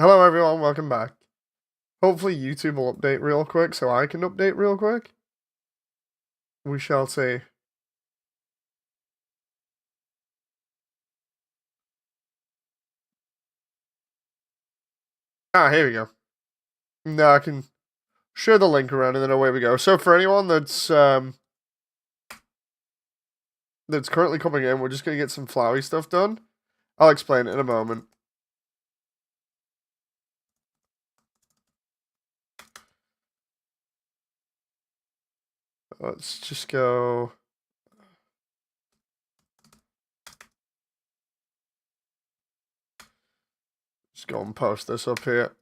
Hello everyone, welcome back. Hopefully YouTube will update real quick so I can update real quick. We shall see. Here we go. Now I can share the link around and then away we go. So for anyone that's currently coming in, we're just gonna get some flowery stuff done. I'll explain it in a moment. Let's just go. Just go and post this up here.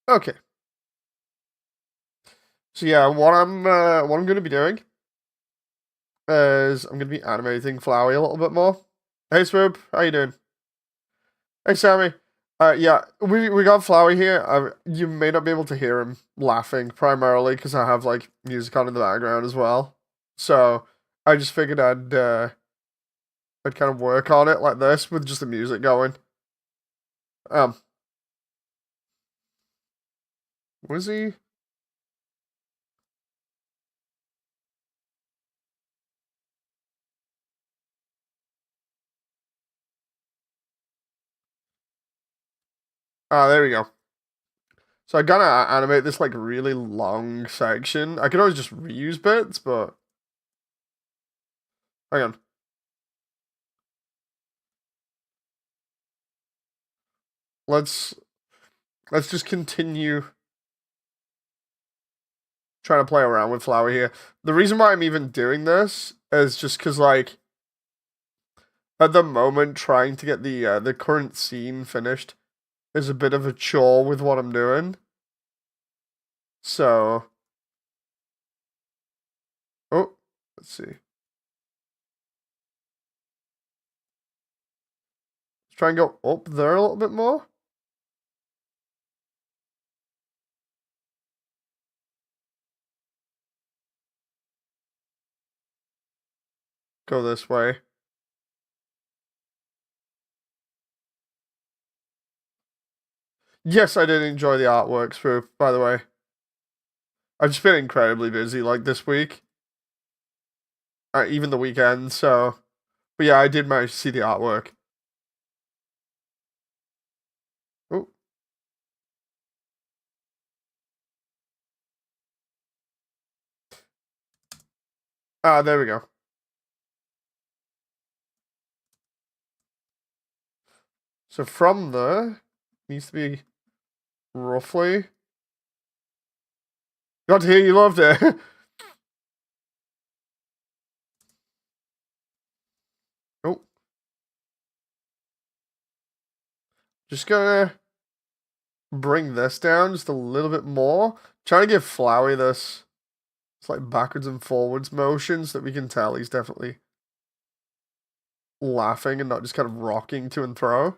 Okay. So yeah, what I'm gonna be doing is I'm gonna be animating Flowey a little bit more. Hey Swoop, how you doing? Hey Sammy. Yeah, we got Flowey here. You may not be able to hear him laughing primarily because I have like music on in the background as well. So I just figured I'd kind of work on it like this with just the music going. Um, was he? Ah, there we go. So I gotta animate this like really long section. I could always just reuse bits, but hang on. Let's let's just continue trying to play around with Flower here. The reason why I'm even doing this is just because like at the moment trying to get the current scene finished is a bit of a chore with what I'm doing. So, oh, let's see. Let's try and go up there a little bit more. Go this way. Yes, I did enjoy the artwork, Swoop, by the way. I've just been incredibly busy like this week. Even the weekend, so. But yeah, I did manage to see the artwork. Oh. There we go. So from there, needs to be roughly. Got to hear you loved it. Oh. Just gonna bring this down just a little bit more. Trying to give Flowey this. It's like backwards and forwards motion so that we can tell he's definitely laughing and not just kind of rocking to and fro.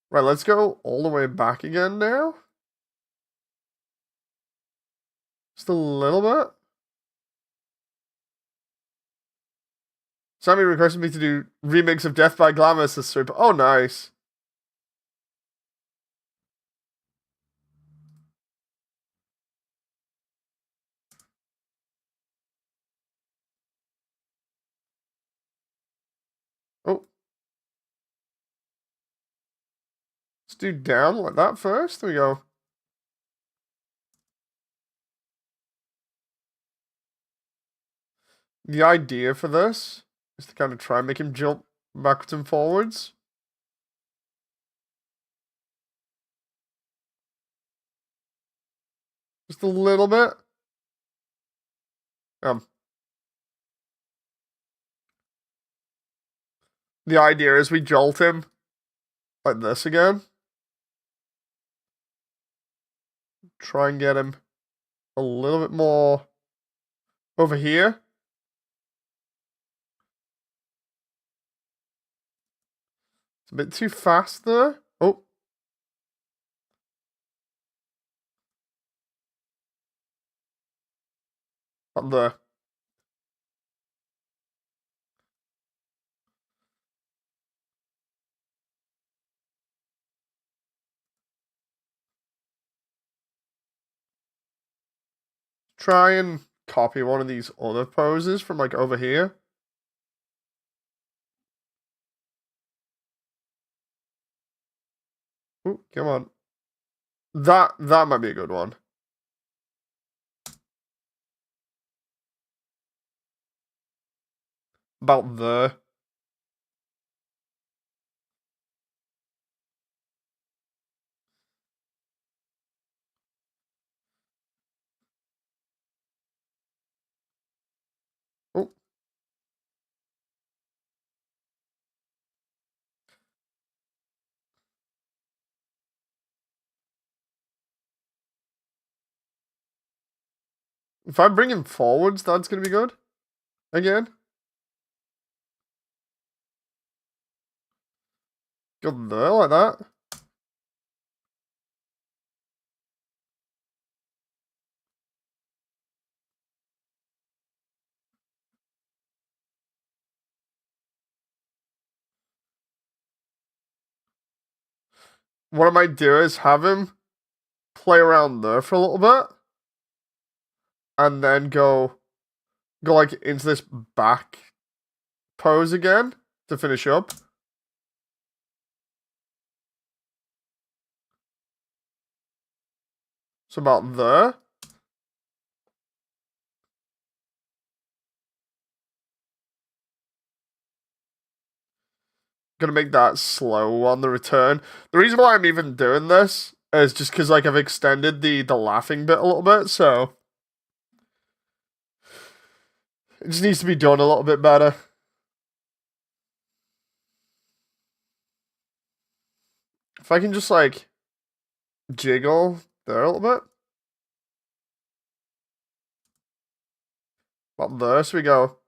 Right, let's go all the way back again now. Just a little bit. Sammy requested me to do remix of Death by Glamour. This super. Oh, nice. Oh. Let's do down like that first. There we go. The idea for this is to kind of try and make him jump backwards and forwards. Just a little bit. The idea is we jolt him like this again. Try and get him a little bit more over here. It's a bit too fast there. Oh. Up there. Try and copy one of these other poses from like over here. Ooh, come on. That might be a good one. About there. Oh. If I bring him forwards, that's gonna be good. Again. Go there like that. What I might do is have him play around there for a little bit. And then go like into this back pose again to finish up. So about there. Gonna make that slow on the return. The reason why I'm even doing this is just because like I've extended the laughing bit a little bit, so it just needs to be done a little bit better. If I can just like jiggle there a little bit. About there, so we go.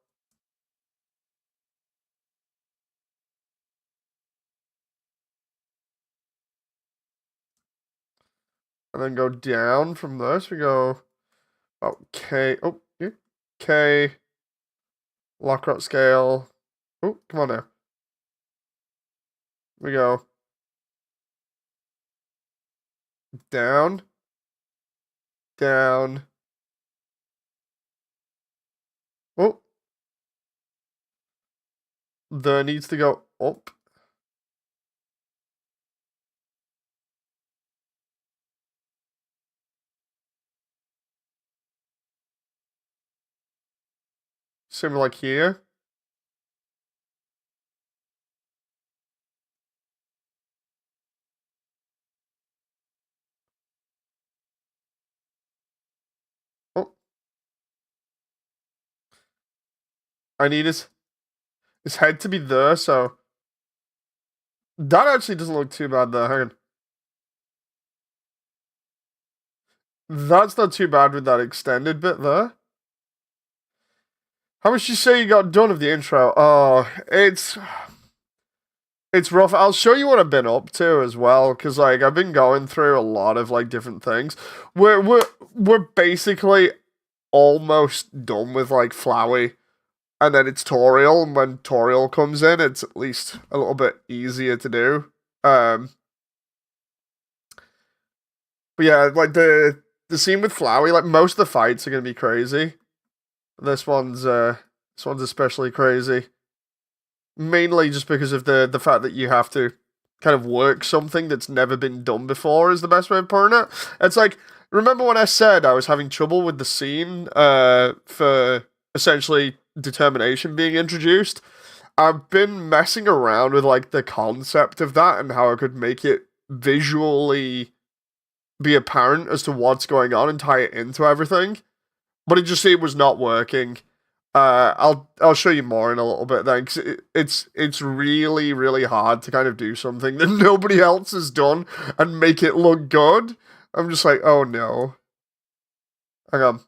And then go down from there, so we go. Okay. Oh, yeah. K. Lockrot scale. Oh, come on now. We go. Down. Down. Oh. There needs to go up. Same like here. Oh. I need his head to be there, so that actually doesn't look too bad there. Hang on. That's not too bad with that extended bit there. How much you say you got done of the intro? Oh, it's rough. I'll show you what I've been up to as well, because like I've been going through a lot of like different things. We're basically almost done with like Flowey, and then it's Toriel, and when Toriel comes in, it's at least a little bit easier to do. But yeah, like the scene with Flowey, like most of the fights are gonna be crazy. This one's especially crazy. Mainly just because of the fact that you have to kind of work something that's never been done before is the best way of putting it. It's like, remember when I said I was having trouble with the scene for essentially determination being introduced? I've been messing around with like the concept of that and how I could make it visually be apparent as to what's going on and tie it into everything. But it was not working. I'll show you more in a little bit then, because it's really really hard to kind of do something that nobody else has done and make it look good. I'm just like, oh no, hang on.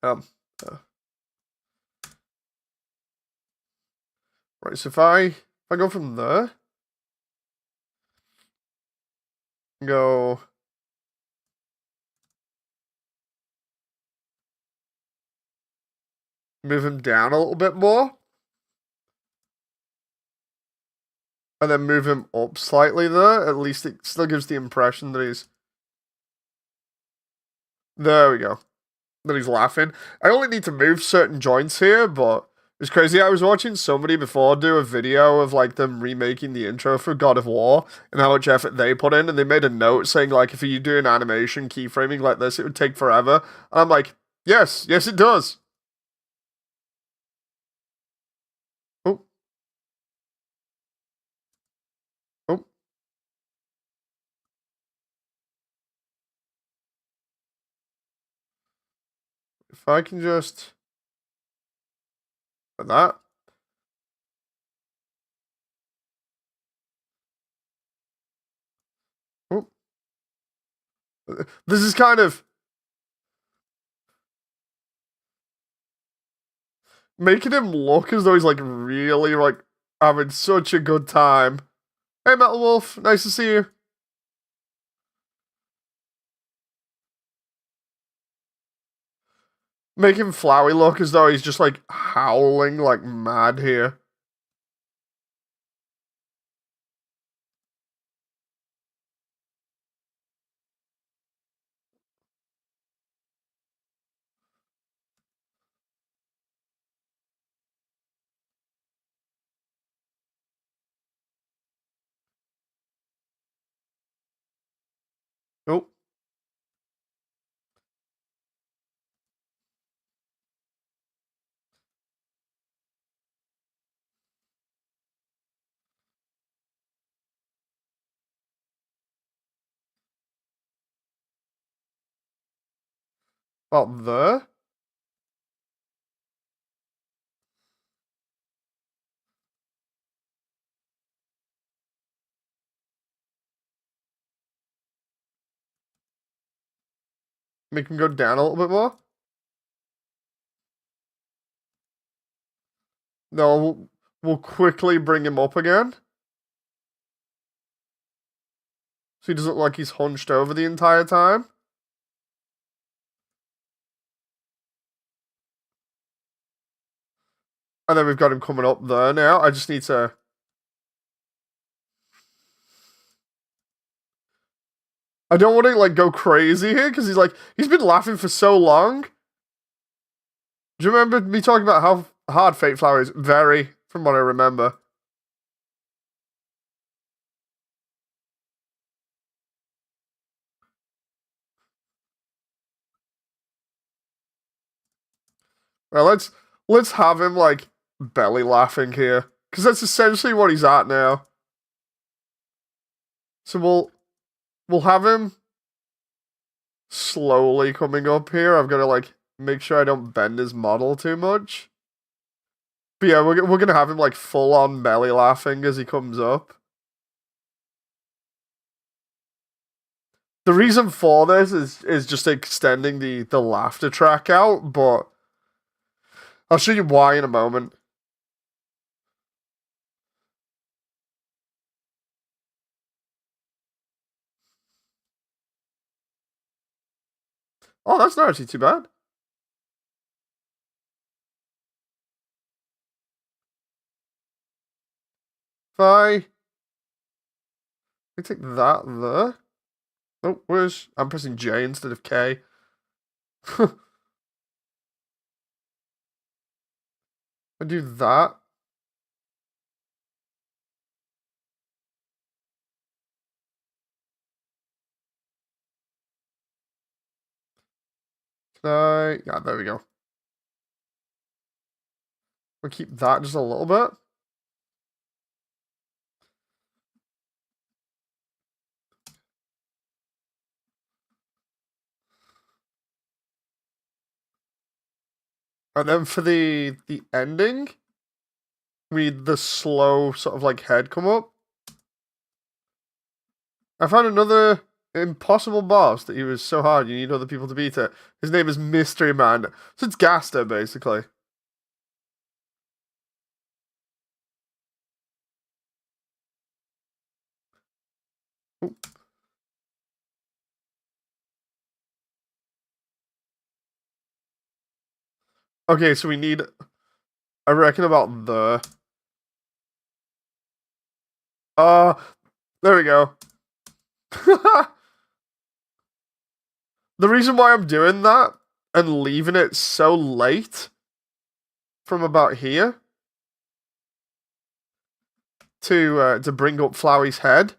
Um, right, so if I go from there, go move him down a little bit more, and then move him up slightly there, at least it still gives the impression that he's... There we go. That he's laughing. I only need to move certain joints here, but it's crazy. I was watching somebody before do a video of like them remaking the intro for God of War and how much effort they put in, and they made a note saying like if you do an animation keyframing like this, it would take forever. And I'm like, yes, it does. Oh, oh. If I can just like that. Oh. This is kind of making him look as though he's like really like having such a good time. Hey, Metal Wolf, nice to see you. Make him Flowey look as though he's just like howling like mad here. Nope. About there. Make him go down a little bit more. No, we'll quickly bring him up again. So he doesn't look like he's hunched over the entire time. And then we've got him coming up there now. I just need to... I don't want to like go crazy here because he's been laughing for so long. Do you remember me talking about how hard Fate Flower is? Very, from what I remember. Well, let's have him like belly laughing here because that's essentially what he's at now. So we'll have him slowly coming up here. I've got to like make sure I don't bend his model too much. But yeah, we're gonna have him like full on belly laughing as he comes up. The reason for this is just extending the laughter track out, but I'll show you why in a moment. Oh, that's not actually too bad. If I take that there. Oh, where's... I'm pressing J instead of K. I do that. Yeah, there we go. We'll keep that just a little bit. And then for the ending, we need the slow sort of like head come up. I found another impossible boss that he was so hard you need other people to beat it. His name is Mystery Man. So it's Gaster, basically. Okay, so we need, I reckon, about uh, there we go. The reason why I'm doing that and leaving it so late from about here to bring up Flowey's head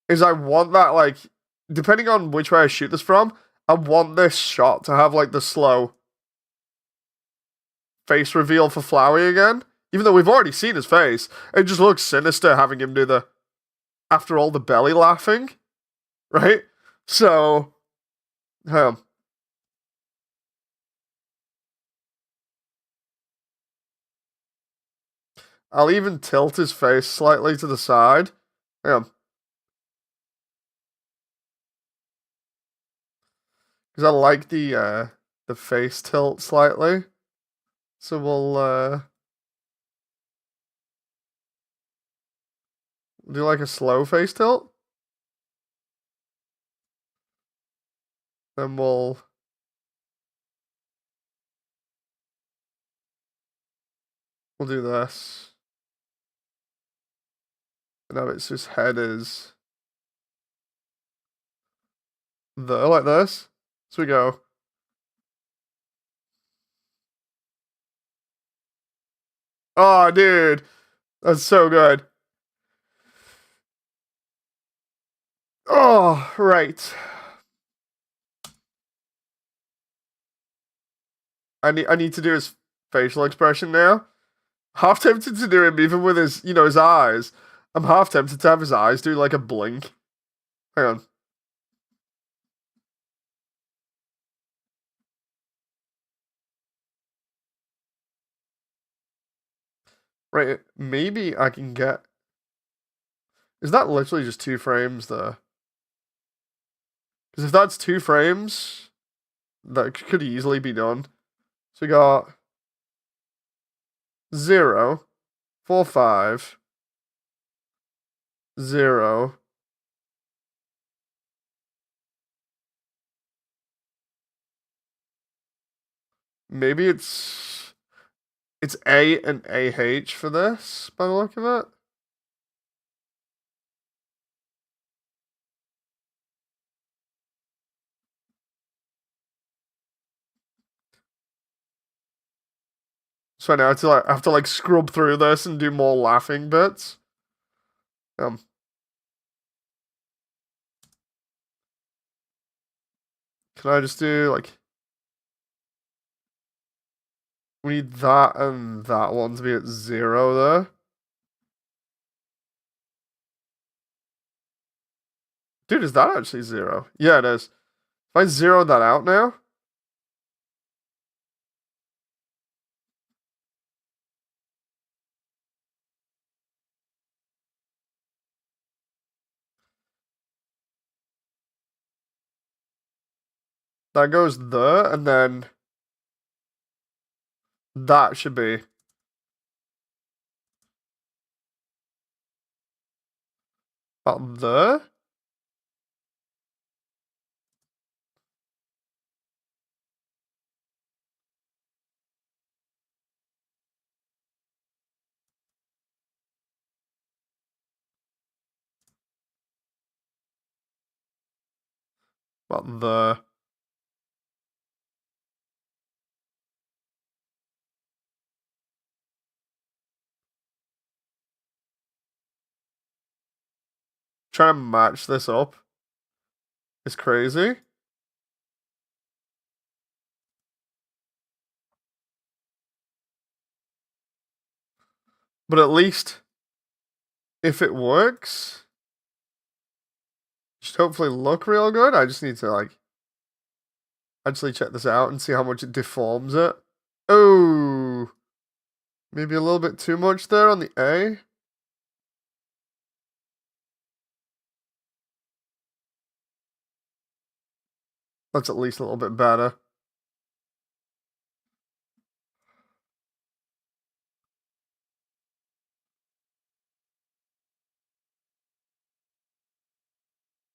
is I want that, like, depending on which way I shoot this from, I want this shot to have like the slow face reveal for Flowey again. Even though we've already seen his face, it just looks sinister having him do the after all the belly laughing, right? So, um, I'll even tilt his face slightly to the side. Because I like the face tilt slightly. So we'll do like a slow face tilt. Then we'll do this. Now it's his head is like this. So we go. Oh, dude, that's so good. Oh, right. I need to do his facial expression now. Half tempted to do him even with his his eyes. I'm half tempted to have his eyes do like a blink. Hang on. Right, maybe I can get. Is that literally just 2 frames there? Because if that's 2 frames, that could easily be done. So we got 0, 4, 5, 0. Maybe it's A and AH for this, by the look of it. So now I have to like scrub through this and do more laughing bits. Um, can I just do like we need that and that one to be at 0 there? Dude, is that actually 0? Yeah, it is. If I zero that out now, that goes there, and then that should be about there. About there. Trying to match this up is crazy. But at least if it works, it should hopefully look real good. I just need to like actually check this out and see how much it deforms it. Oh, maybe a little bit too much there on the A. That's at least a little bit better.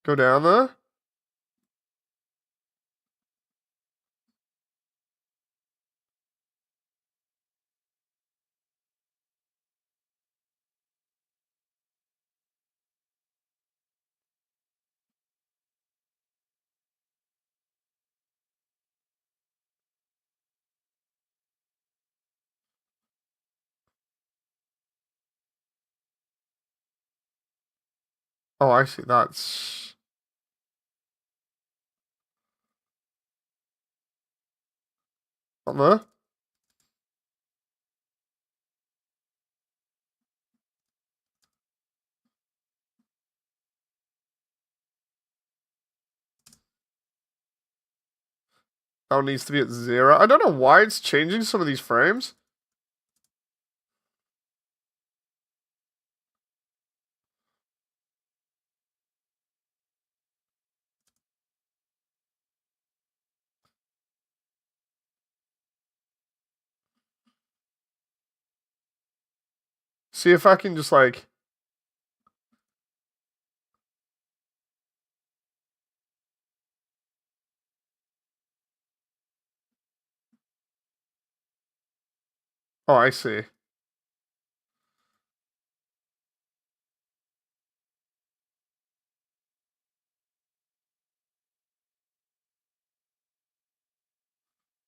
Go down there. Oh, I see. That's not there. That one needs to be at 0. I don't know why it's changing some of these frames. See if I can just like... Oh, I see.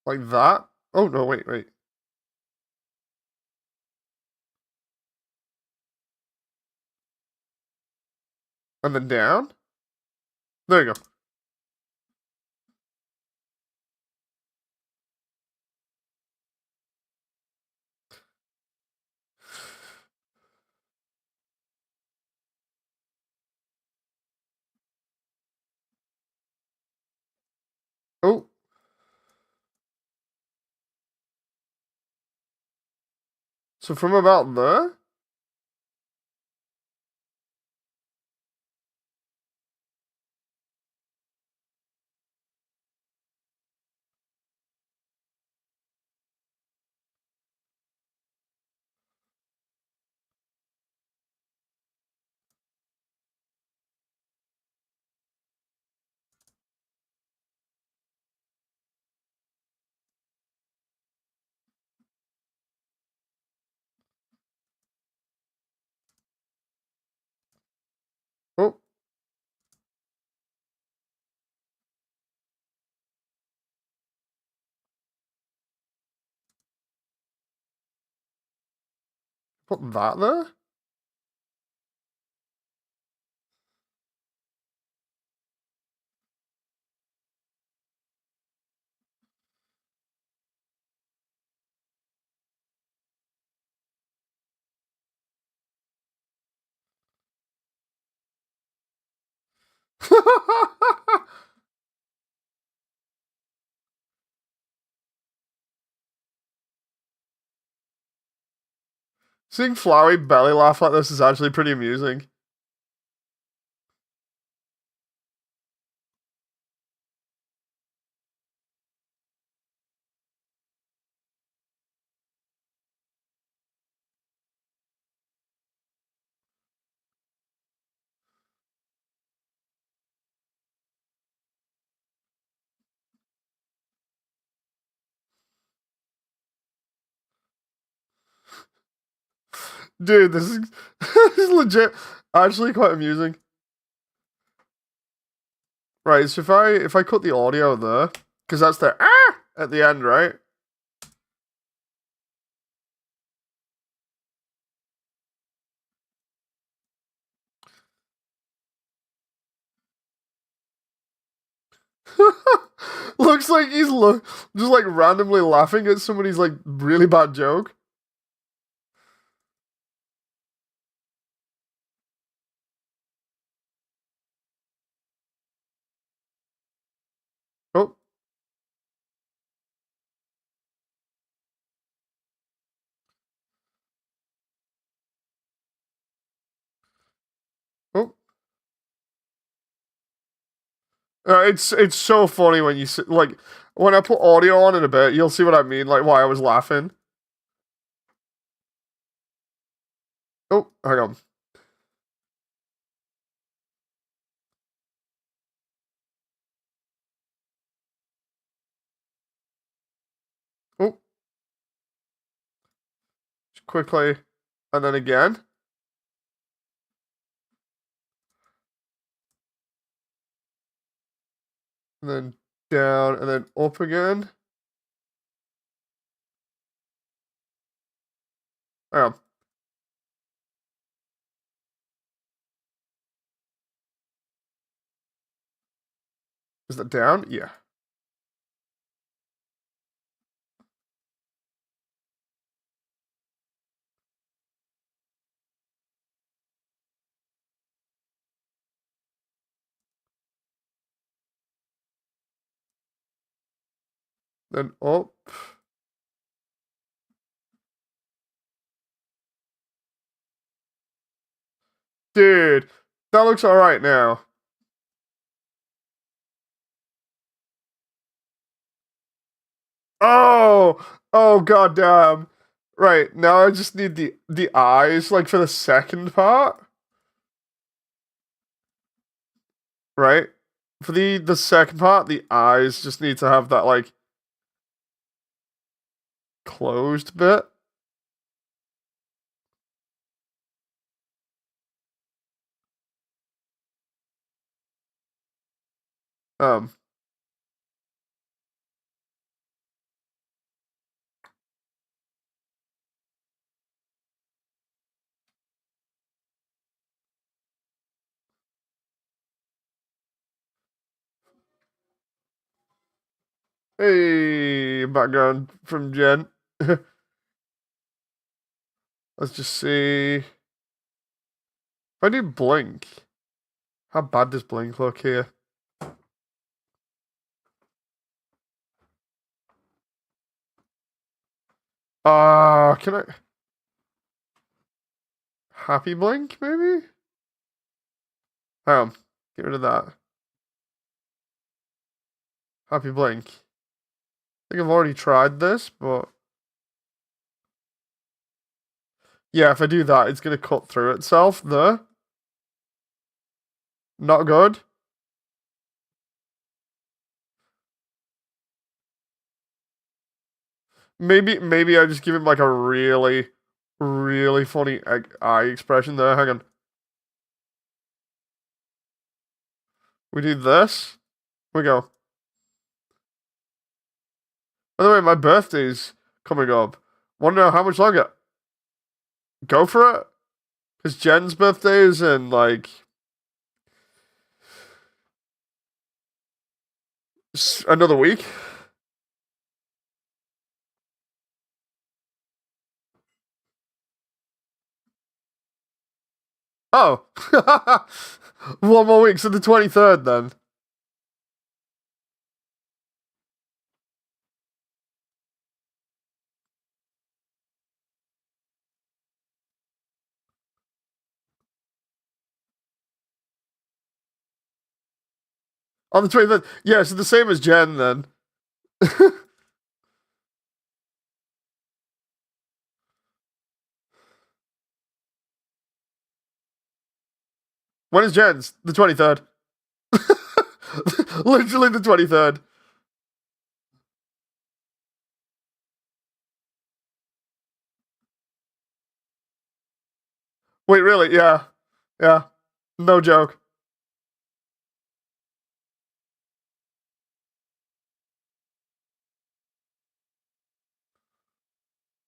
Like that? Oh, no, wait. And then down? There you go. Oh. So from about there? Oh. Put that there? Seeing Flowey belly laugh like this is actually pretty amusing. Dude, this is, this is legit actually quite amusing. Right, so if I cut the audio there, because that's the at the end, right? Looks like he's just like randomly laughing at somebody's like really bad joke. Oh, oh, It's so funny when you like when I put audio on in a bit, you'll see what I mean, like why I was laughing. Oh, hang on. Oh, just quickly, and then again, and then down, and then up again. Hang on. Is that down? Yeah. Then up. Dude, that looks alright now. Oh, oh goddamn. Right, now I just need the eyes, like for the second part. Right? For the second part, the eyes just need to have that like closed bit. Um, hey, background from Jen. Let's just see. If I do blink, how bad does blink look here? Can I happy blink maybe? Hang on, get rid of that. Happy blink. I think I've already tried this, but yeah, if I do that, it's gonna cut through itself there. Not good. Maybe I just give him like a really, really funny eye expression there. Hang on. We do this. We go. By the way, my birthday's coming up. Want to know how much longer? Go for it. Because Jen's birthday is in like another week. Oh, 1 more week, so the 23rd then. On the 23rd. Yeah, so the same as Jen then. When is Jen's? The 23rd. Literally the 23rd. Wait, really? Yeah. Yeah. No joke.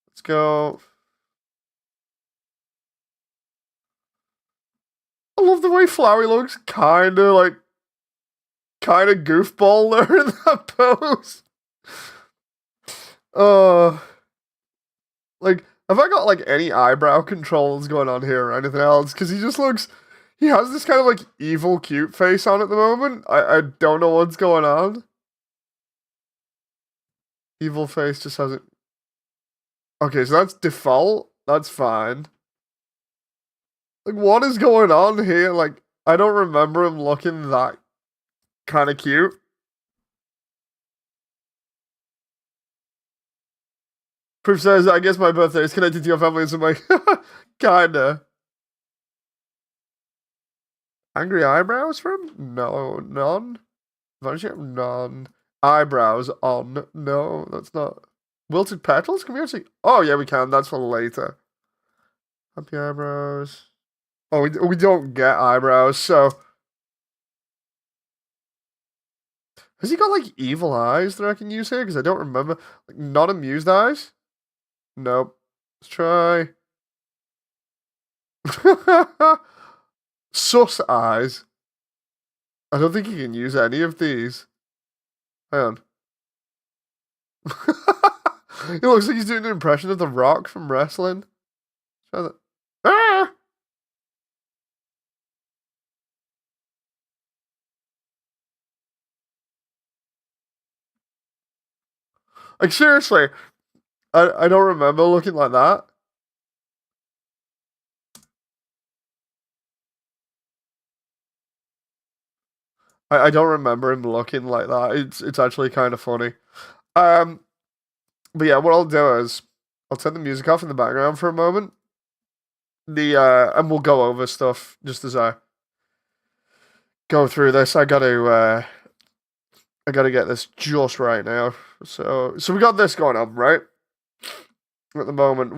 Let's go. I love the way Flowey looks. Kinda goofball there in that pose. Uh, like, have I got like any eyebrow controls going on here or anything else? Because he just looks, he has this kind of like evil cute face on at the moment. I don't know what's going on. Evil face just hasn't. Okay, so that's default. That's fine. Like, what is going on here? Like, I don't remember him looking that kind of cute. Proof says, I guess my birthday is connected to your family, so I'm like, kinda. Angry eyebrows from? No, none. VRChat, none. Eyebrows on. No, that's not. Wilted petals? Can we actually? Oh, yeah, we can. That's for later. Happy eyebrows. Oh, we don't get eyebrows, so. Has he got like evil eyes that I can use here? Because I don't remember. Like, not amused eyes? Nope. Let's try. Sus eyes. I don't think you can use any of these. Hang on. It looks like he's doing an impression of The Rock from wrestling. Try that. Ah! Like, seriously, I don't remember looking like that. I don't remember him looking like that. It's actually kind of funny. Um, but yeah, what I'll do is I'll turn the music off in the background for a moment. And we'll go over stuff just as I go through this. I gotta get this just right now. So we got this going on, right? At the moment,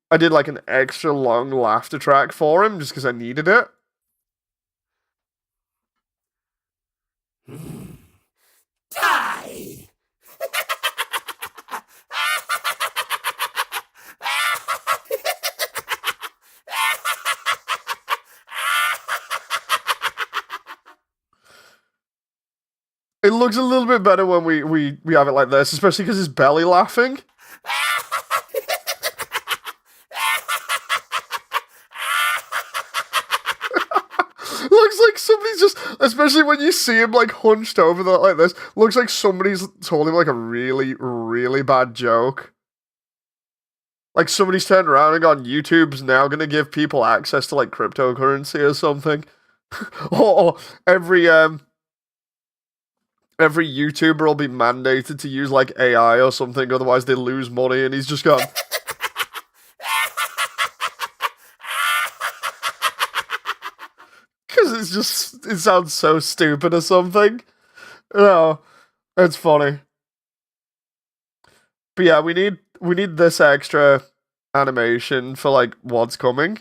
I did like an extra long laughter track for him just because I needed it. Die! It looks a little bit better when we have it like this, especially because his belly laughing. Looks like somebody's just, especially when you see him like hunched over that like this, looks like somebody's told him like a really, really bad joke. Like somebody's turned around and gone, YouTube's now gonna give people access to like cryptocurrency or something. Or every YouTuber will be mandated to use like AI or something, otherwise they lose money, and he's just gone. Because it sounds so stupid or something. No, it's funny. But yeah, we need this extra animation for like what's coming.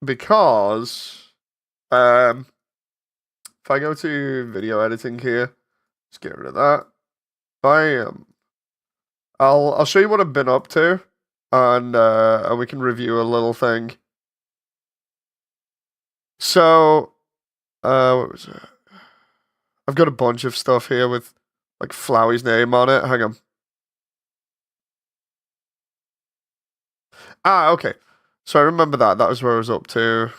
Because if I go to video editing here, let's get rid of that. I'll show you what I've been up to, and we can review a little thing. So, what was it? I've got a bunch of stuff here with like Flowey's name on it. Hang on. Ah, okay. So I remember that. That was where I was up to.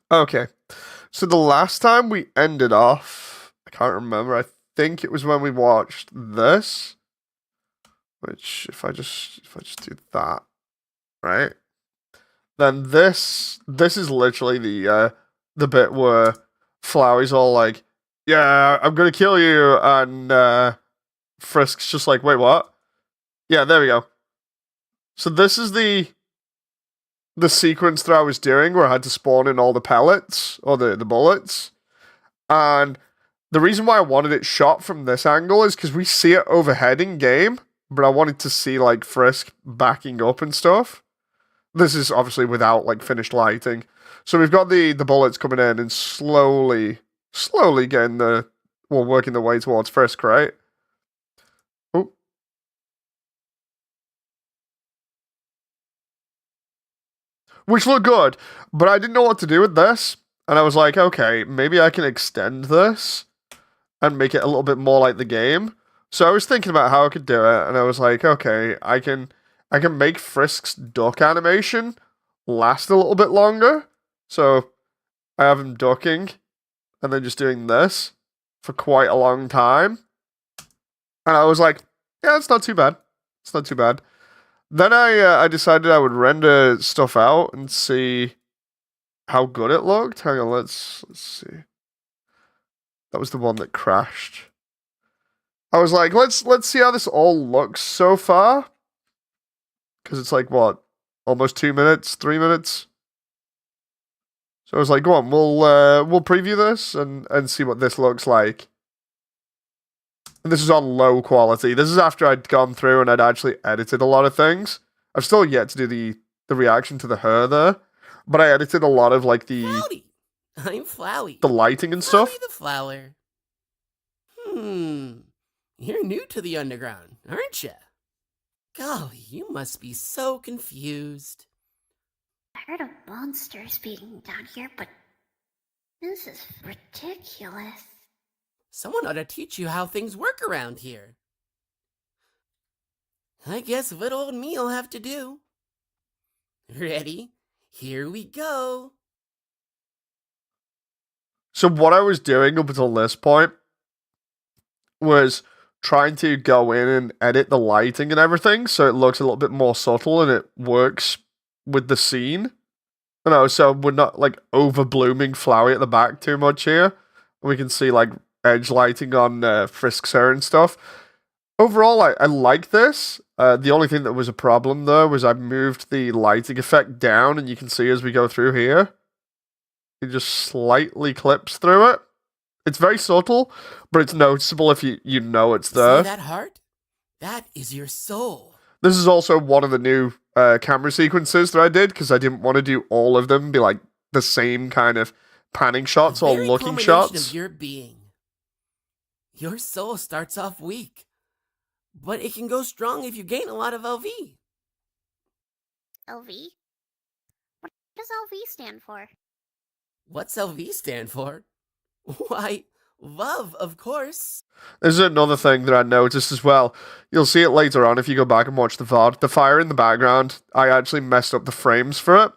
Okay. So the last time we ended off, I can't remember. I think it was when we watched this. Which if I just do that, right? Then this is literally the bit where Flowey's all like, "Yeah, I'm gonna kill you," and Frisk's just like, "Wait, what?" Yeah, there we go. So this is the sequence that I was doing where I had to spawn in all the pellets or the bullets. And the reason why I wanted it shot from this angle is because we see it overhead in game, but I wanted to see like Frisk backing up and stuff. This is obviously without like finished lighting. So we've got the bullets coming in and slowly getting working the way towards Frisk, right? Oh. Which looked good, but I didn't know what to do with this. And I was like, okay, maybe I can extend this and make it a little bit more like the game. So I was thinking about how I could do it, and I was like, okay, I can make Frisk's duck animation last a little bit longer. So I have him ducking and then just doing this for quite a long time. And I was like, yeah, it's not too bad. It's not too bad. Then I decided I would render stuff out and see how good it looked. Hang on, let's see. That was the one that crashed. I was like, let's see how this all looks so far. Because it's like what? Almost 2 minutes, 3 minutes. So I was like, go on, we'll preview this and see what this looks like. And this is on low quality. This is after I'd gone through and I'd actually edited a lot of things. I've still yet to do the reaction to the her there, but I edited a lot of like the Flowey. I'm Flowey. the lighting and stuff. Flowey the flower. You're new to the underground, aren't you? Golly, you must be so confused. I heard of monsters being down here, but this is ridiculous. Someone ought to teach you how things work around here. I guess little old me'll have to do. Ready? Here we go. So what I was doing up until this point was trying to go in and edit the lighting and everything so it looks a little bit more subtle and it works with the scene. You know, so we're not like over blooming Flowey at the back too much here. We can see like edge lighting on Frisk's hair and stuff. Overall, I like this. The only thing that was a problem though was I moved the lighting effect down, and you can see as we go through here, it just slightly clips through it. It's very subtle, but it's noticeable if you know it's there. See that heart? That is your soul. This is also one of the new camera sequences that I did because I didn't want to do all of them be like the same kind of panning shots or looking shots. Of your being. Your soul starts off weak, but it can go strong if you gain a lot of LV. LV? What does LV stand for? What's LV stand for? Why, love, of course. There's another thing that I noticed as well. You'll see it later on if you go back and watch the VOD. The fire in the background, I actually messed up the frames for it.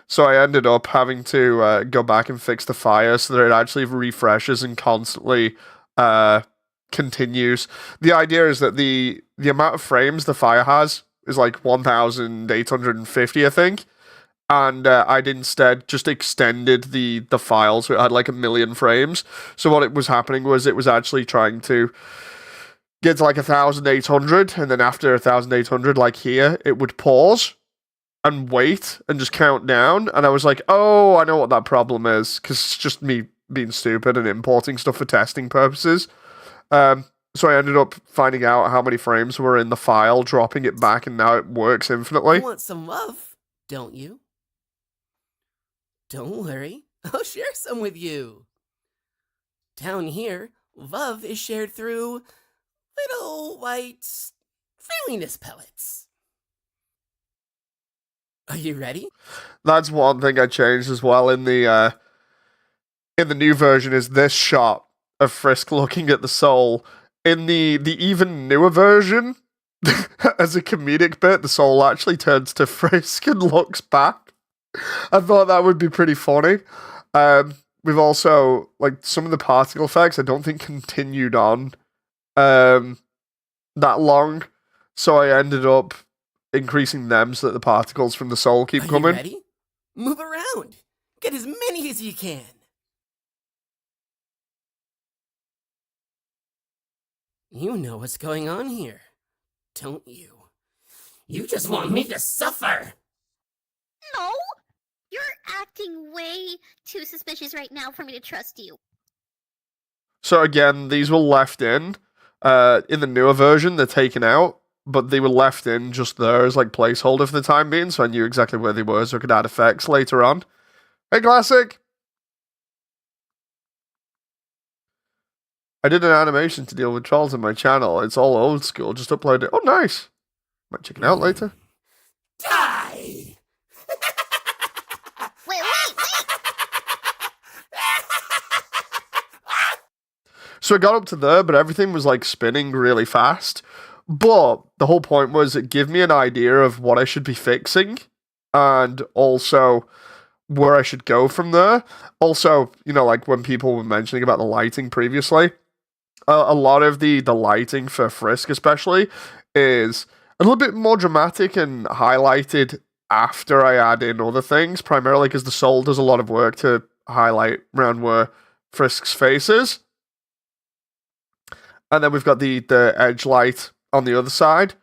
So I ended up having to go back and fix the fire so that it actually refreshes and constantly continues. The idea is that the amount of frames the fire has is like 1,850, I think. And I'd instead just extended the file so it had like 1,000,000 frames. So what it was happening was it was actually trying to get to like 1,800, and then after 1,800, like here, it would pause and wait and just count down. And I was like, oh, I know what that problem is, because it's just me being stupid and importing stuff for testing purposes. So I ended up finding out how many frames were in the file, dropping it back, and now it works infinitely. You want some love, don't you? Don't worry, I'll share some with you. Down here, love is shared through little white friendliness pellets. Are you ready? That's one thing I changed as well in the new version is this shot of Frisk looking at the soul. In the even newer version, as a comedic bit, the soul actually turns to Frisk and looks back. I thought that would be pretty funny. We've also, like, some of the particle effects I don't think continued on that long, so I ended up increasing them so that the particles from the soul keep coming. Are you ready? Move around. Get as many as you can. You know what's going on here, don't you? You just want me to suffer. No! You're acting way too suspicious right now for me to trust you. So again, these were left in the newer version, they're taken out, but they were left in just there as like placeholder for the time being, so I knew exactly where they were, so I could add effects later on. Hey, Classic! I did an animation to deal with trolls on my channel. It's all old school, just upload it. Oh, nice! Might check it out later. Die! Wait! So I got up to there, but everything was like spinning really fast. But the whole point was it gave me an idea of what I should be fixing and also where I should go from there. Also, you know, like when people were mentioning about the lighting previously, a lot of the lighting for Frisk especially is a little bit more dramatic and highlighted after I add in other things, primarily because the soul does a lot of work to highlight around where Frisk's face is. And then we've got the edge light on the other side.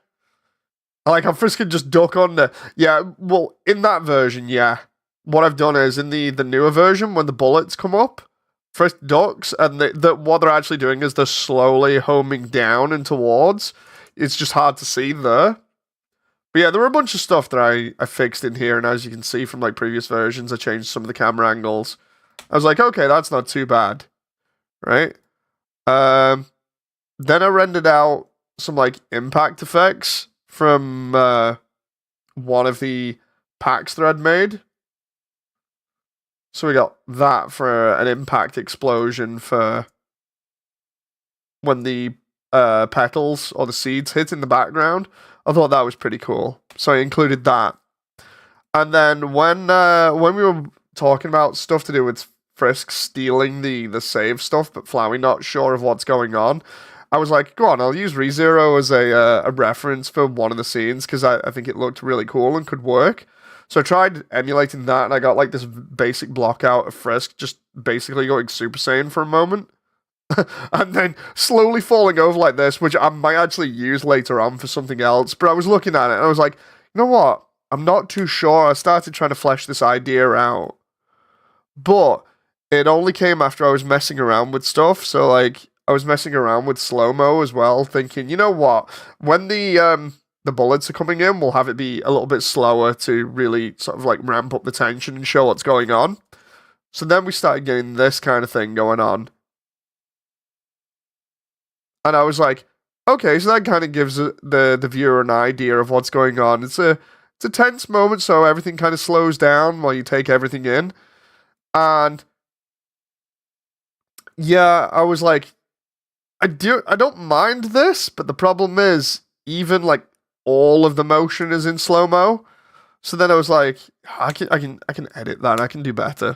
I like how Frisk can just duck under. Yeah, well, in that version, yeah. What I've done is, in the newer version, when the bullets come up, Frisk ducks, and what they're actually doing is they're slowly homing down and towards. It's just hard to see there. But yeah, there were a bunch of stuff that I fixed in here, and as you can see from like previous versions, I changed some of the camera angles. I was like, okay, that's not too bad, right? Then I rendered out some like impact effects from one of the packs that I'd made. So we got that for an impact explosion for when the petals or the seeds hit in the background. I thought that was pretty cool, so I included that. And then when we were talking about stuff to do with Frisk stealing the save stuff, but Flowey not sure of what's going on, I was like, go on, I'll use ReZero as a reference for one of the scenes, because I think it looked really cool and could work. So I tried emulating that, and I got like this basic block out of Frisk just basically going Super Saiyan for a moment. And then slowly falling over like this, which I might actually use later on for something else. But I was looking at it, and I was like, you know what? I'm not too sure. I started trying to flesh this idea out. But it only came after I was messing around with stuff. So, like, I was messing around with slow-mo as well, thinking, you know what? When the bullets are coming in, we'll have it be a little bit slower to really sort of, like, ramp up the tension and show what's going on. So then we started getting this kind of thing going on. And I was like, okay, so that kind of gives the viewer an idea of what's going on. It's a tense moment, so everything kind of slows down while you take everything in. And yeah, I was like, I don't mind this, but the problem is even like all of the motion is in slow-mo. So then I was like, I can edit that. I can do better.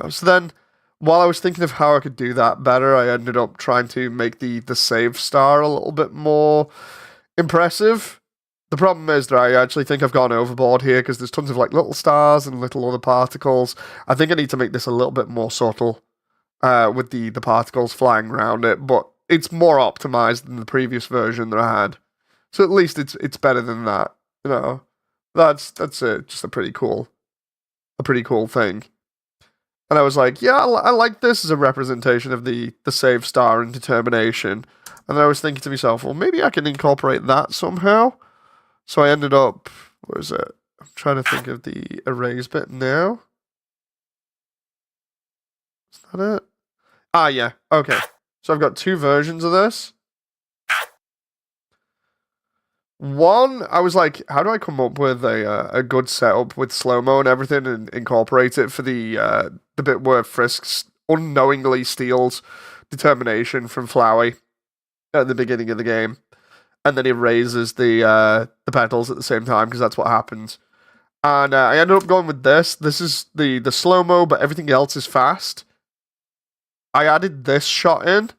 So then, while I was thinking of how I could do that better, I ended up trying to make the save star a little bit more impressive. The problem is that I actually think I've gone overboard here, because there's tons of like little stars and little other particles. I think I need to make this a little bit more subtle with the particles flying around it, but it's more optimized than the previous version that I had. So at least it's better than that. You know, that's just a pretty cool thing. And I was like, yeah, I like this as a representation of the save star and determination. And then I was thinking to myself, well, maybe I can incorporate that somehow. So I ended up, where is it? I'm trying to think of the erase bit now. Is that it? Ah, yeah. Okay. So I've got two versions of this. One, I was like, how do I come up with a good setup with slow-mo and everything and incorporate it for the bit where Frisk unknowingly steals determination from Flowey at the beginning of the game, and then he raises the petals at the same time, because that's what happens. And I ended up going with this. This is the slow-mo, but everything else is fast. I added this shot in,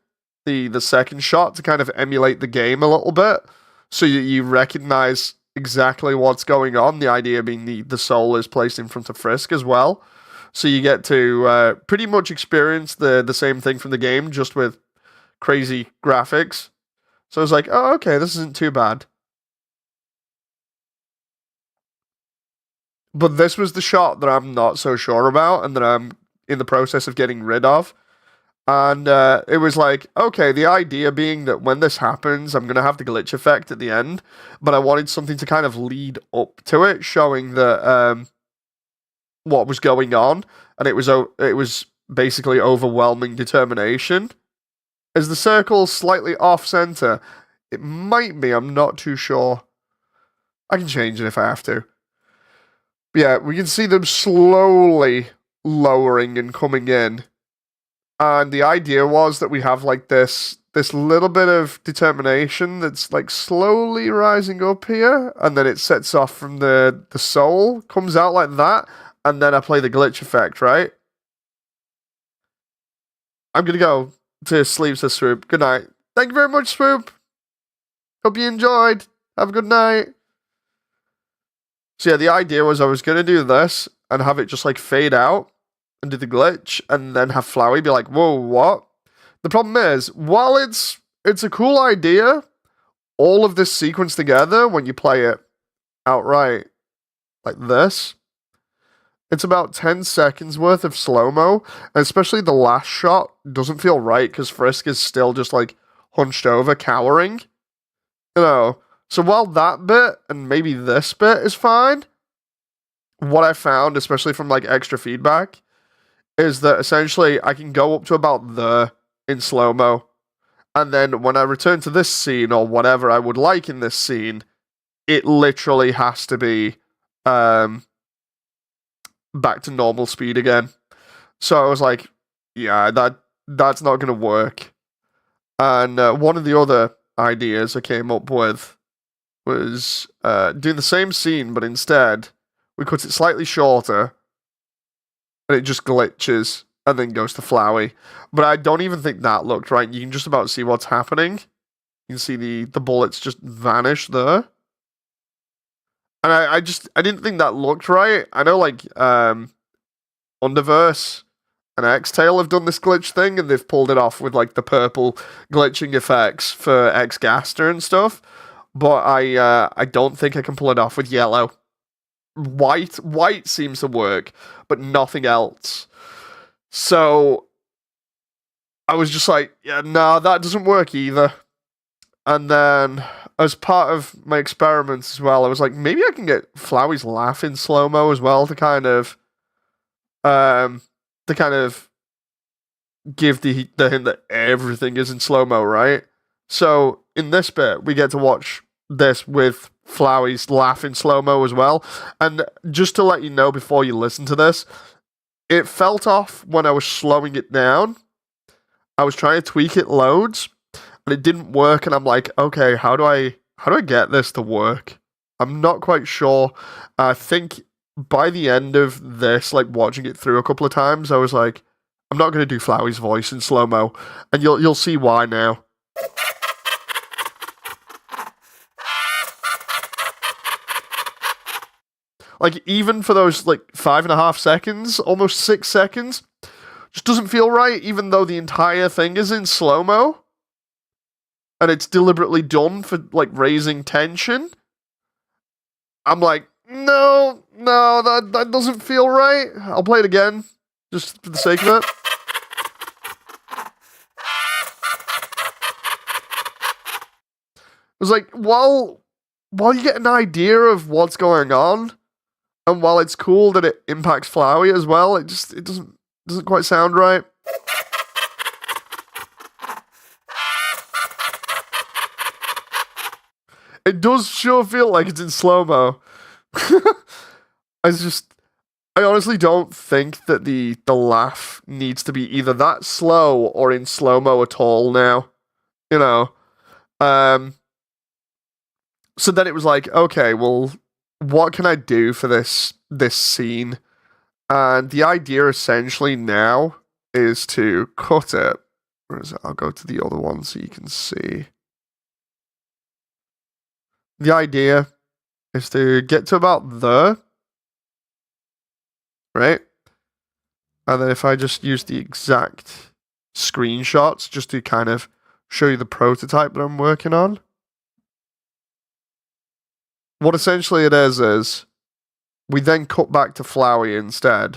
the second shot, to kind of emulate the game a little bit, so you recognize exactly what's going on. The idea being the soul is placed in front of Frisk as well. So you get to pretty much experience the same thing from the game, just with crazy graphics. So I was like, oh, okay, this isn't too bad. But this was the shot that I'm not so sure about, and that I'm in the process of getting rid of. And it was like, okay, the idea being that when this happens, I'm going to have the glitch effect at the end, but I wanted something to kind of lead up to it, showing that what was going on, and it was basically overwhelming determination. Is the circle slightly off-center? It might be, I'm not too sure. I can change it if I have to. But yeah, we can see them slowly lowering and coming in. And the idea was that we have like this little bit of determination that's like slowly rising up here, and then it sets off from the soul, comes out like that, and then I play the glitch effect, right? I'm gonna go to sleep, says Swoop. Good night. Thank you very much, Swoop. Hope you enjoyed. Have a good night. So yeah, the idea was I was gonna do this and have it just like fade out and do the glitch, and then have Flowey be like, "Whoa, what?" The problem is, while it's a cool idea, all of this sequence together when you play it outright like this, it's about 10 seconds worth of slow-mo, and especially the last shot doesn't feel right because Frisk is still just like hunched over, cowering. You know, so while that bit and maybe this bit is fine, what I found, especially from like extra feedback, is that essentially I can go up to about there in slow-mo, and then when I return to this scene or whatever I would like in this scene, it literally has to be back to normal speed again. So I was like, yeah, that's not going to work. And one of the other ideas I came up with was doing the same scene, but instead we cut it slightly shorter, and it just glitches and then goes to Flowey. But I don't even think that looked right. You can just about see what's happening. You can see the bullets just vanish there. And I didn't think that looked right. I know like Underverse and Xtale have done this glitch thing, and they've pulled it off with like the purple glitching effects for Xgaster and stuff. But I don't think I can pull it off with yellow. White seems to work, but nothing else. So I was just like, yeah, no, that doesn't work either. And then, as part of my experiments as well, I was like, maybe I can get Flowey's laugh in slow-mo as well to kind of give the hint that everything is in slow-mo, right? So in this bit, we get to watch this with Flowey's laugh in slow-mo as well. And just to let you know before you listen to this, it felt off when I was slowing it down. I was trying to tweak it loads, and it didn't work, and I'm like, okay, how do I get this to work? I'm not quite sure. I think by the end of this, like watching it through a couple of times, I was like, I'm not going to do Flowey's voice in slow-mo, and you'll see why now. Like, even for those, like, 5.5 seconds, almost 6 seconds, just doesn't feel right, even though the entire thing is in slow-mo. And it's deliberately done for, like, raising tension. I'm like, no, that doesn't feel right. I'll play it again, just for the sake of it. It was like, while you get an idea of what's going on, and while it's cool that it impacts Flowey as well, it doesn't quite sound right. It does sure feel like it's in slow-mo. I honestly don't think that the laugh needs to be either that slow or in slow-mo at all now. You know? So then it was like, okay, well, what can I do for this scene? And the idea essentially now is to cut it. Where is it? I'll go to the other one so you can see. The idea is to get to about there, right? And then if I just use the exact screenshots just to kind of show you the prototype that I'm working on. What essentially it is we then cut back to Flowey instead.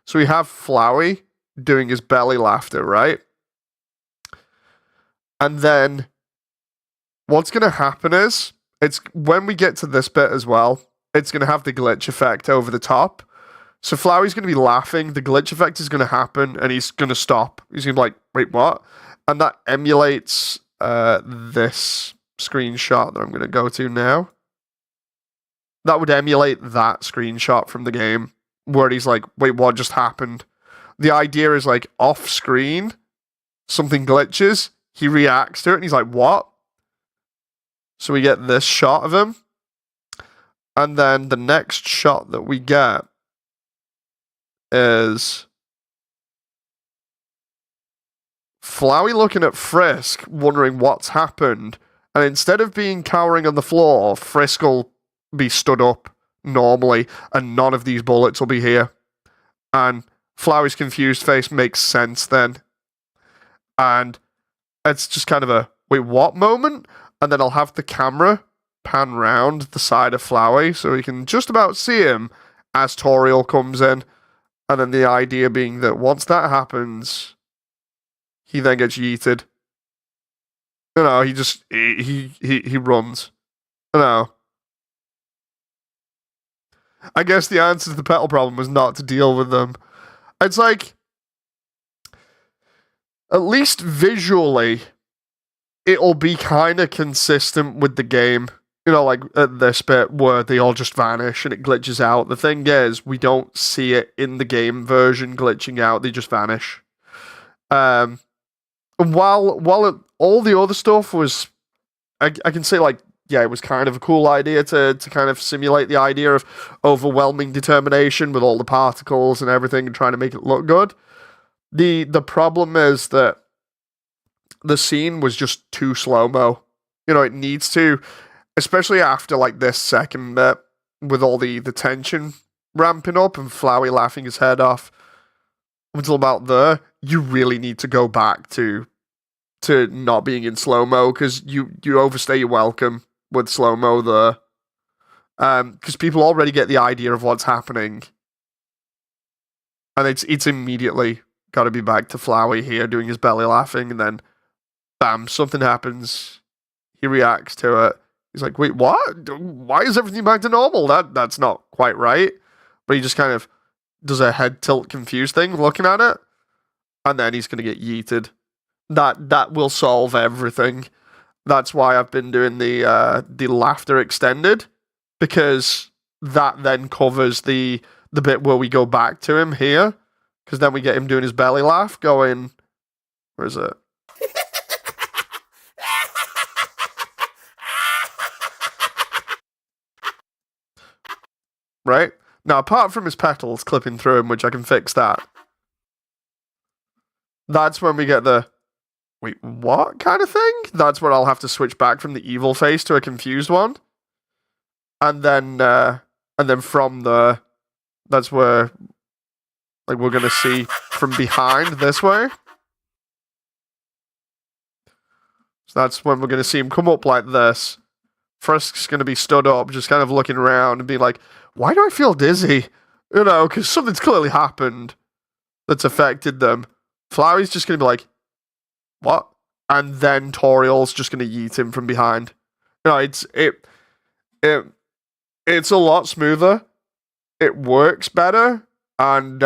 So we have Flowey doing his belly laughter, right? And then what's going to happen is, it's when we get to this bit as well, it's going to have the glitch effect over the top. So Flowey's going to be laughing, the glitch effect is going to happen, and he's going to stop. He's going to be like, wait, what? And that emulates this screenshot that I'm going to go to now. That would emulate that screenshot from the game, where he's like, wait, what just happened? The idea is like, off screen, something glitches, he reacts to it, and he's like, what? So we get this shot of him. And then the next shot that we get is Flowey looking at Frisk, wondering what's happened. And instead of being cowering on the floor, Frisk will be stood up normally, and none of these bullets will be here. And Flowey's confused face makes sense then. And it's just kind of a, wait, what moment? And then I'll have the camera pan round the side of Flowey so we can just about see him as Toriel comes in. And then the idea being that once that happens, he then gets yeeted. He just, he runs. I guess the answer to the petal problem was not to deal with them. It's like, at least visually, it'll be kind of consistent with the game. Like at this bit where they all just vanish and it glitches out. The thing is, we don't see it in the game version glitching out. They just vanish. While all the other stuff was, I can say like, yeah, it was kind of a cool idea to kind of simulate the idea of overwhelming determination with all the particles and everything and trying to make it look good. The problem is that the scene was just too slow-mo. It needs to, especially after like this second bit with all the tension ramping up and Flowey laughing his head off until about there, you really need to go back to not being in slow-mo because you overstay your welcome with slow-mo there. Because people already get the idea of what's happening. And it's immediately got to be back to Flowey here doing his belly laughing, and then bam, something happens. He reacts to it. He's like, wait, what? Why is everything back to normal? That's not quite right. But he just kind of does a head tilt confused thing looking at it. And then he's going to get yeeted. That will solve everything. That's why I've been doing the laughter extended. Because that then covers the bit where we go back to him here. Because then we get him doing his belly laugh going, where is it? Right? Now, apart from his petals clipping through him, which I can fix that, that's when we get the, wait, what kind of thing? That's where I'll have to switch back from the evil face to a confused one. And then from there, that's where, like, we're going to see from behind this way. So that's when we're going to see him come up like this. Frisk's going to be stood up, just kind of looking around and be like, why do I feel dizzy? Because something's clearly happened that's affected them. Flowey's just going to be like, what? And then Toriel's just going to yeet him from behind. It's a lot smoother. It works better. And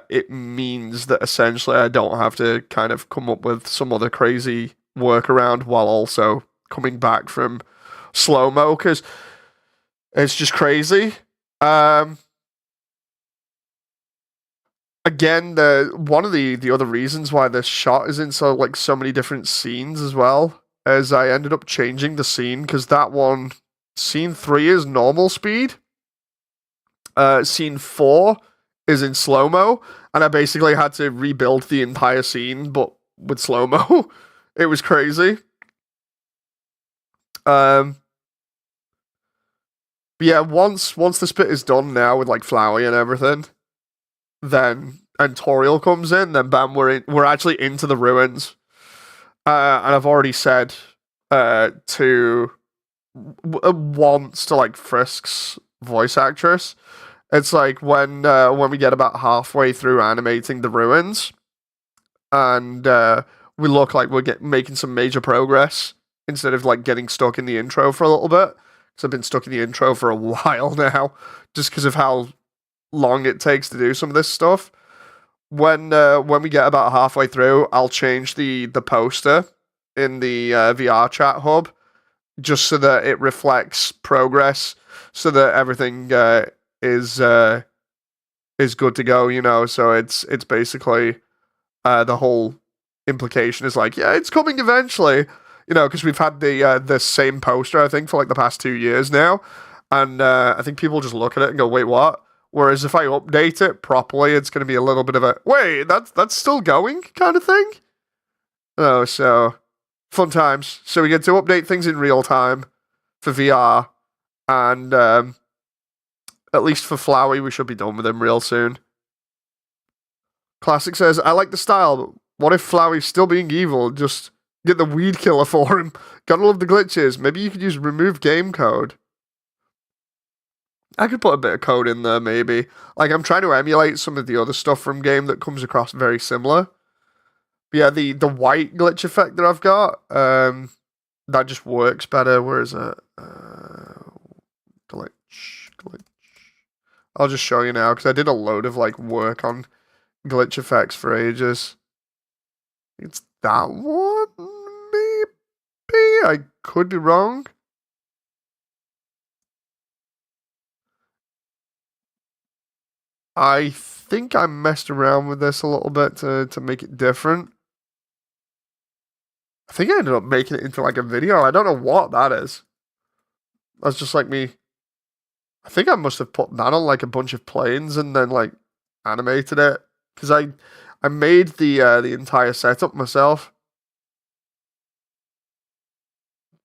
it means that essentially I don't have to kind of come up with some other crazy workaround while also coming back from slow-mo, because it's just crazy. Again, one of the other reasons why this shot is in so many different scenes as well is I ended up changing the scene, because that one, scene 3 is normal speed. Scene 4 is in slow-mo, and I basically had to rebuild the entire scene, but with slow-mo. It was crazy. But yeah, once this bit is done now with like Flowey and everything, then and Toriel comes in, then bam, we're actually into the ruins. And I've already said to once to like Frisk's voice actress, it's like when we get about halfway through animating the ruins, and we look like we're making some major progress instead of like getting stuck in the intro for a little bit. Because I've been stuck in the intro for a while now, just because of how long it takes to do some of this stuff. When we get about halfway through, I'll change the poster in the VRChat hub, just so that it reflects progress, so that everything is good to go. So it's basically the whole implication is like, yeah, it's coming eventually. Because we've had the same poster, I think, for like the past 2 years now. And I think people just look at it and go, wait, what? Whereas if I update it properly, it's going to be a little bit of a, wait, that's still going kind of thing? So fun times. So we get to update things in real time for VR. And at least for Flowey, we should be done with him real soon. Classic says, I like the style, but what if Flowey's still being evil? Just get the weed killer for him. Gotta love the glitches. Maybe you could use remove game code. I could put a bit of code in there, maybe. Like, I'm trying to emulate some of the other stuff from game that comes across very similar. But yeah, the white glitch effect that I've got, that just works better. Where is it? Glitch. I'll just show you now, because I did a load of, like, work on glitch effects for ages. It's that one, maybe? I could be wrong. I think I messed around with this a little bit to make it different. I think I ended up making it into like a video. I don't know what that is. That's just like me. I think I must have put that on like a bunch of planes and then like animated it. Because I made the entire setup myself.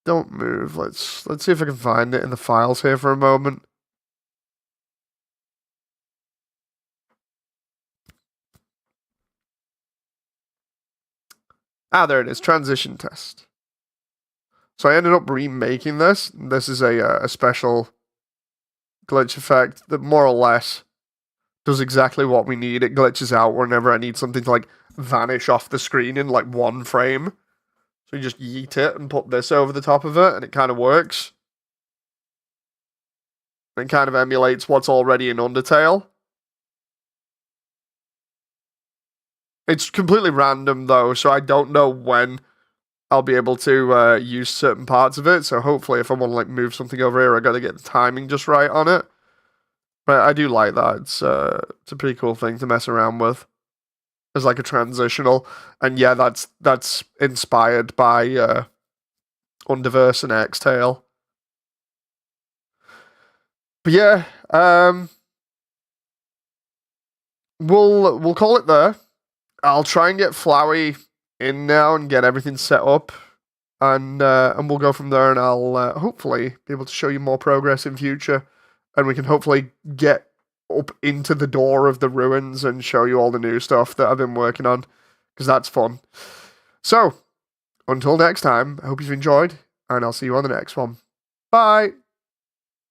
Don't move. Let's see if I can find it in the files here for a moment. Ah, there it is. Transition test. So I ended up remaking this. This is a special glitch effect that more or less does exactly what we need. It glitches out whenever I need something to like vanish off the screen in like one frame. So you just yeet it and put this over the top of it, and it kind of works. It kind of emulates what's already in Undertale. It's completely random though, so I don't know when I'll be able to use certain parts of it. So hopefully, if I want to like move something over here, I got to get the timing just right on it. But I do like that. It's a pretty cool thing to mess around with as like a transitional. And yeah, that's inspired by Underverse and X-Tale. But yeah, we'll call it there. I'll try and get Flowey in now and get everything set up, and we'll go from there. And I'll hopefully be able to show you more progress in future, and we can hopefully get up into the door of the ruins and show you all the new stuff that I've been working on, because that's fun. So until next time, I hope you've enjoyed, and I'll see you on the next one. Bye.